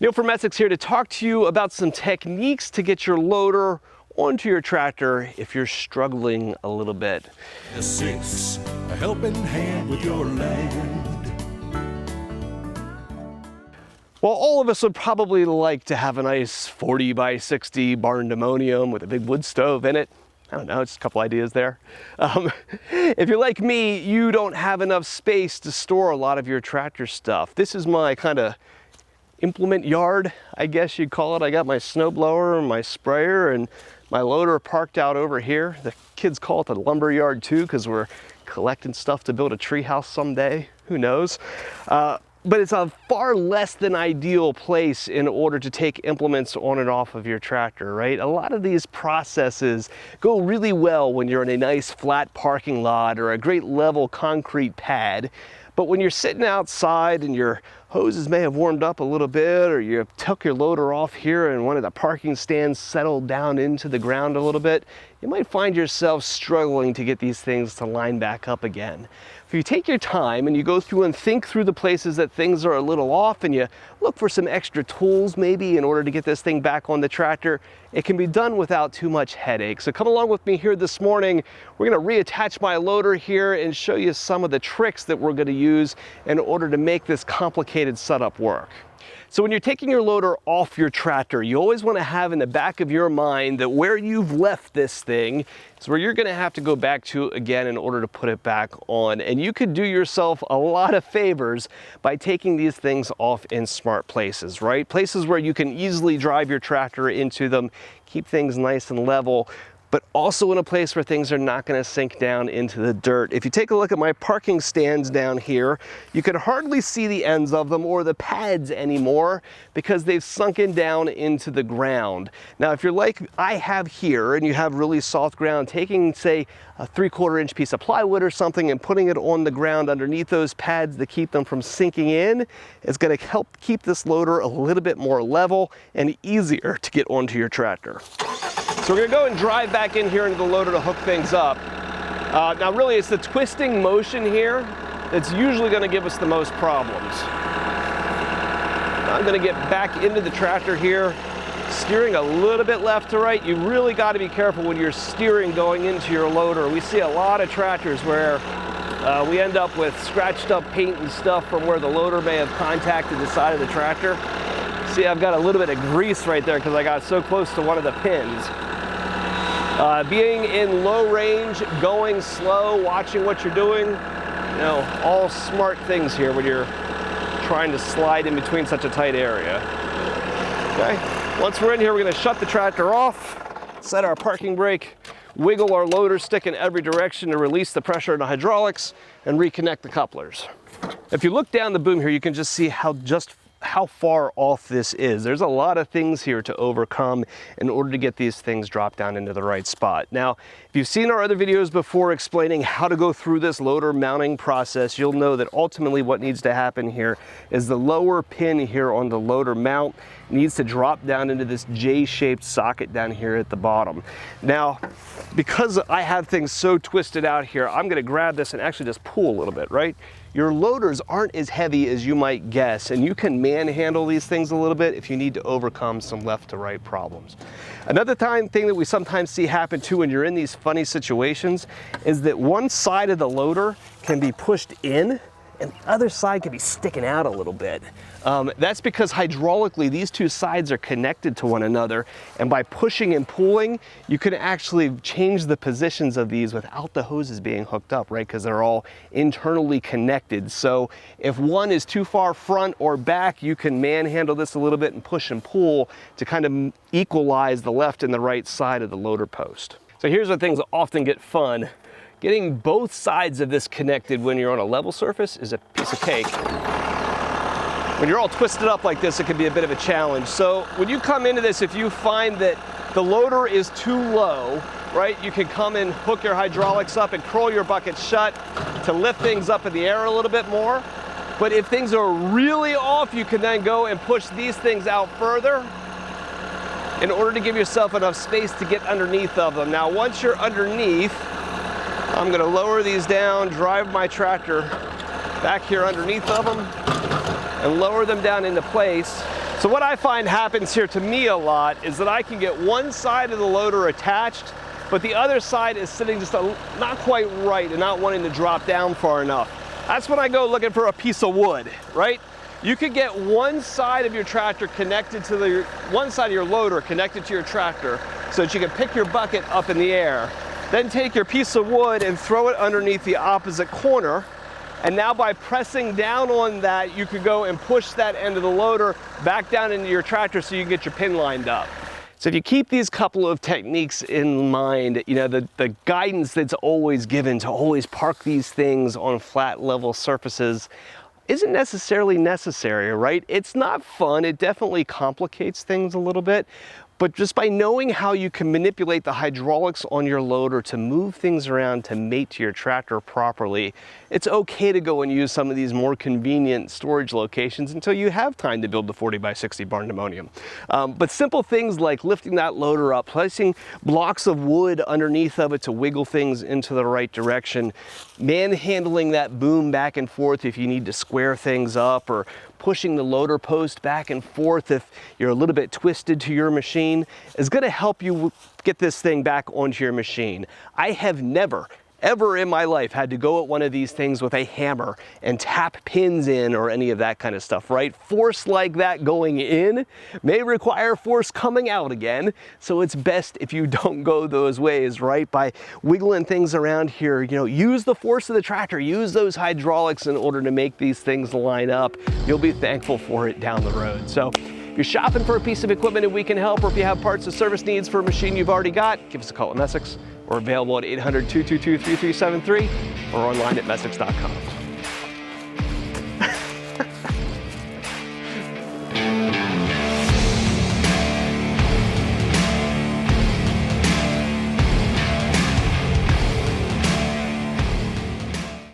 Neil from Essex here to talk to you about some techniques to get your loader onto your tractor if you're struggling a little bit. Essex, a helping hand with your land. Well, all of us would probably like to have a nice 40 by 60 barn dominium with a big wood stove in it. I don't know, just a couple ideas there. If you're like me, you don't have enough space to store a lot of your tractor stuff. This is my kind of implement yard, I guess you'd call it. I got my snowblower and my sprayer and my loader parked out over here. The kids call it the lumber yard too, because we're collecting stuff to build a tree house someday. Who knows? But it's a far less than ideal place in order to take implements on and off of your tractor, right? A lot of these processes go really well when you're in a nice flat parking lot or a great level concrete pad. But when you're sitting outside and your hoses may have warmed up a little bit, or you took your loader off here and one of the parking stands settled down into the ground a little bit, you might find yourself struggling to get these things to line back up again. If you take your time and you go through and think through the places that things are a little off and you look for some extra tools maybe in order to get this thing back on the tractor, it can be done without too much headache. So come along with me here this morning. We're going to reattach my loader here and show you some of the tricks that we're going to use in order to make this complicated setup work. So when you're taking your loader off your tractor, you always want to have in the back of your mind that where you've left this thing is where you're going to have to go back to again in order to put it back on. And you could do yourself a lot of favors by taking these things off in smart places, right? Places where you can easily drive your tractor into them, keep things nice and level, but also in a place where things are not going to sink down into the dirt. If you take a look at my parking stands down here, you can hardly see the ends of them or the pads anymore because they've sunken down into the ground. Now, if you're like I have here and you have really soft ground, taking, say, a 3/4 inch piece of plywood or something and putting it on the ground underneath those pads to keep them from sinking in is going to help keep this loader a little bit more level and easier to get onto your tractor. So we're going to go and drive back in here into the loader to hook things up. Now really it's the twisting motion here that's usually going to give us the most problems. I'm going to get back into the tractor here, steering a little bit left to right. You really got to be careful when you're steering going into your loader. We see a lot of tractors where we end up with scratched up paint and stuff from where the loader may have contacted the side of the tractor. See, I've got a little bit of grease right there because I got so close to one of the pins. Being in low range, going slow, watching what you're doing, you know, all smart things here when you're trying to slide in between such a tight area. Okay, once we're in here, we're going to shut the tractor off, set our parking brake, wiggle our loader stick in every direction to release the pressure in the hydraulics, and reconnect the couplers. If you look down the boom here, you can just see how far off this is. There's a lot of things here to overcome in order to get these things dropped down into the right spot. Now, if you've seen our other videos before explaining how to go through this loader mounting process, you'll know that ultimately what needs to happen here is the lower pin here on the loader mount needs to drop down into this J-shaped socket down here at the bottom. Now, because I have things so twisted out here, I'm gonna grab this and actually just pull a little bit, right? Your loaders aren't as heavy as you might guess, and you can manhandle these things a little bit if you need to overcome some left to right problems. Another thing that we sometimes see happen too when you're in these funny situations is that one side of the loader can be pushed in and the other side can be sticking out a little bit. That's because hydraulically these two sides are connected to one another, and by pushing and pulling you can actually change the positions of these without the hoses being hooked up, right? Because they're all internally connected. So if one is too far front or back, you can manhandle this a little bit and push and pull to kind of equalize the left and the right side of the loader post. So here's where things often get fun. Getting both sides of this connected when you're on a level surface is a piece of cake. When you're all twisted up like this, it can be a bit of a challenge. So when you come into this, if you find that the loader is too low, right, you can come and hook your hydraulics up and curl your bucket shut to lift things up in the air a little bit more. But if things are really off, you can then go and push these things out further in order to give yourself enough space to get underneath of them. Now, once you're underneath, I'm gonna lower these down, drive my tractor back here underneath of them, and lower them down into place So what I find happens here to me a lot is that I can get one side of the loader attached, but the other side is sitting just not quite right and not wanting to drop down far enough. That's when I go looking for a piece of wood, right? You could get one side of your tractor connected to one side of your loader connected to your tractor so that you can pick your bucket up in the air. Then take your piece of wood and throw it underneath the opposite corner. And now by pressing down on that, you could go and push that end of the loader back down into your tractor so you can get your pin lined up. So if you keep these couple of techniques in mind, you know, the guidance that's always given to always park these things on flat level surfaces isn't necessarily necessary, right? It's not fun. It definitely complicates things a little bit. But just by knowing how you can manipulate the hydraulics on your loader to move things around to mate to your tractor properly, it's okay to go and use some of these more convenient storage locations until you have time to build the 40x60 barn demonium. But simple things like lifting that loader up, placing blocks of wood underneath of it to wiggle things into the right direction, manhandling that boom back and forth if you need to square things up, or pushing the loader post back and forth if you're a little bit twisted to your machine, is going to help you get this thing back onto your machine. I have never, ever in my life had to go at one of these things with a hammer and tap pins in or any of that kind of stuff, right? Force like that going in may require force coming out again, so it's best if you don't go those ways, right? By wiggling things around here, you know, use the force of the tractor, use those hydraulics in order to make these things line up. You'll be thankful for it down the road. So if you're shopping for a piece of equipment and we can help, or if you have parts or service needs for a machine you've already got, give us a call at Messick's. We're available at 800-222-3373 or online at messick's.com.